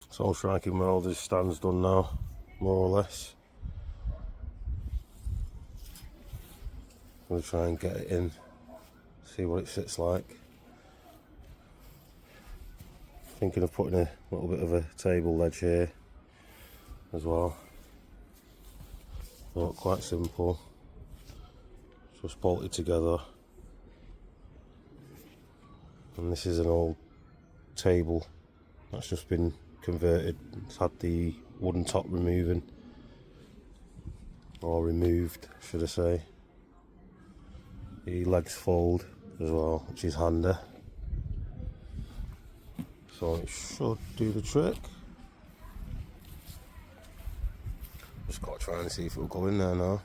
So striking welders stands done now, more or less. I'm going to try and get it in, see what it sits like. Thinking of putting a little bit of a table ledge here as well. Not quite simple, just bolted together. And this is an old table that's just been converted. It's had the wooden top removed, should I say. The legs fold as well, which is handy. So it should do the trick. Just got to try and see if it'll go in there now.